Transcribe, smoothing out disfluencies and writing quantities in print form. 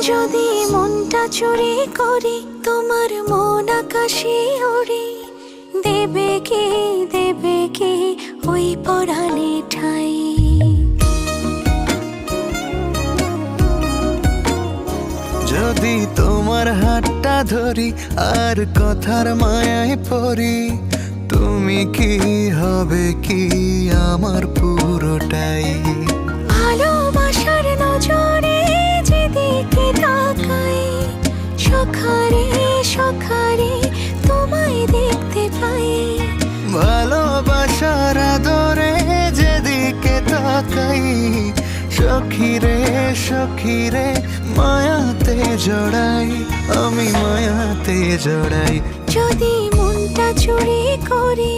যদি মনটা চুরি করি তোমার মন আকাশে ওড়ে, দেবে কি ওই পরাণে ঠাই। যদি তোমার হাতটা ধরি আর কথার মায়ায় পড়ি, তুমি কি হবে কি আমার পুরোটাই। ভালোবাসার নজরে যেদিকে তাকাই, সখারে সখারে তোমায় দেখতে পাই। ভালোবাসার আদরে যেদিকে তাকাই, সখিরে সখিরে মায়াতে জড়াই, আমি মায়াতে জড়াই। যদি মনটা চুরি করি